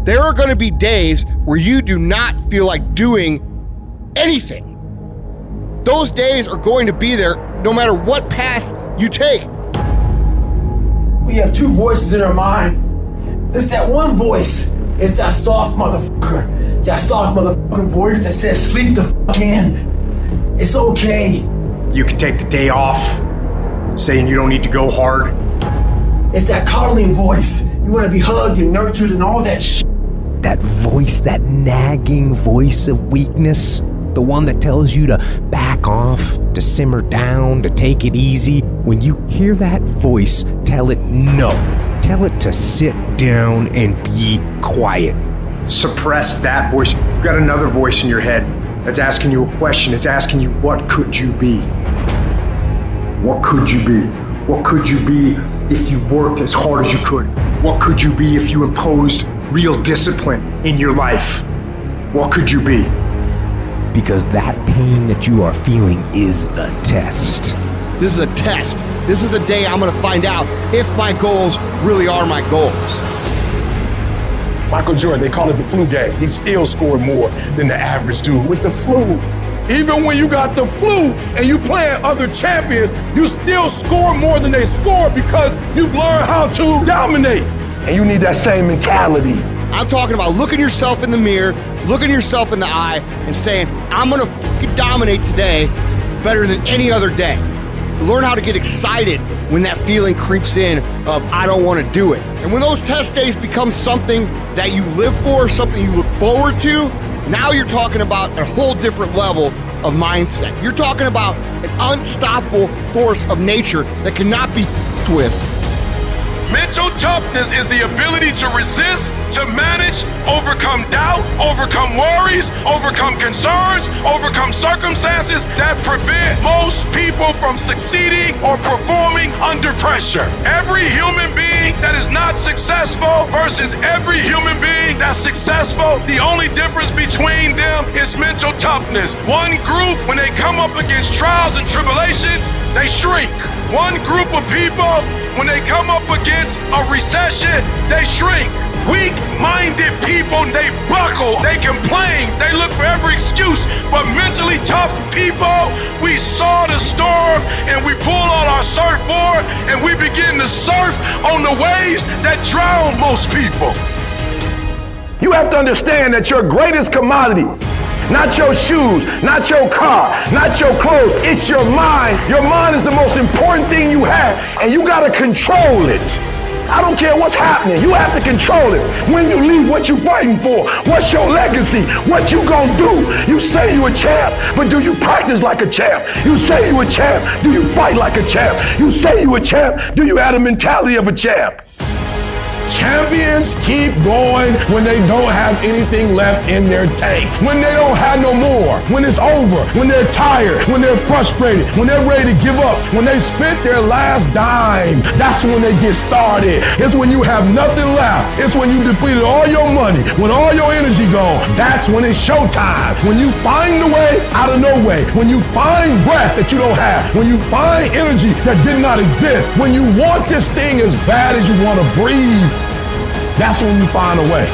There are going to be days where you do not feel like doing anything. Those days are going to be there no matter what path you take. We have two voices in our mind. There's that one voice. It's that soft motherfucker. That soft motherfucking voice that says, sleep the fuck in. It's okay. You can take the day off, saying you don't need to go hard. It's that coddling voice. You want to be hugged and nurtured and all that shit. That voice, that nagging voice of weakness, the one that tells you to back off, to simmer down, to take it easy. When you hear that voice, tell it no. Tell it to sit down and be quiet. Suppress that voice. You've got another voice in your head that's asking you a question. It's asking you, what could you be? What could you be? What could you be if you worked as hard as you could? What could you be if you imposed real discipline in your life? What could you be? Because that pain that you are feeling is the test. This is a test. This is the day I'm going to find out if my goals really are my goals. Michael Jordan, they call it the flu game. He still scored more than the average dude with the flu. Even when you got the flu and you playing other champions, you still score more than they score because you've learned how to dominate. And you need that same mentality. I'm talking about looking yourself in the mirror, looking yourself in the eye, and saying, I'm gonna fucking dominate today better than any other day. Learn how to get excited when that feeling creeps in of, I don't wanna do it. And when those test days become something that you live for, something you look forward to, now you're talking about a whole different level of mindset. You're talking about an unstoppable force of nature that cannot be f***ed with. Mental toughness is the ability to resist, to manage, overcome doubt, overcome worries, overcome concerns, overcome circumstances that prevent most people from succeeding or performing under pressure. Every human being that is not successful versus every human being that's successful, the only difference between them is mental toughness. One group, when they come up against trials and tribulations, they shrink. One group of people, when they come up against a recession, they shrink. Weak-minded people, they buckle, they complain, they look for every excuse. But mentally tough people, we saw the storm and we pull on our surfboard and we begin to surf on the waves that drown most people. You have to understand that your greatest commodity, not your shoes, not your car, not your clothes, it's your mind. Your mind is the most important thing you have, and you gotta control it. I don't care what's happening, you have to control it. When you leave, what you fighting for? What's your legacy? What you gonna do? You say you a champ, but do you practice like a champ? You say you a champ, do you fight like a champ? You say you a champ, do you have the mentality of a champ? Champions keep going when they don't have anything left in their tank. When they don't have no more. When it's over. When they're tired. When they're frustrated. When they're ready to give up. When they spent their last dime. That's when they get started. It's when you have nothing left. It's when you depleted all your money. When all your energy gone. That's when it's showtime. When you find the way out of no way. When you find breath that you don't have. When you find energy that did not exist. When you want this thing as bad as you want to breathe. That's when you find a way.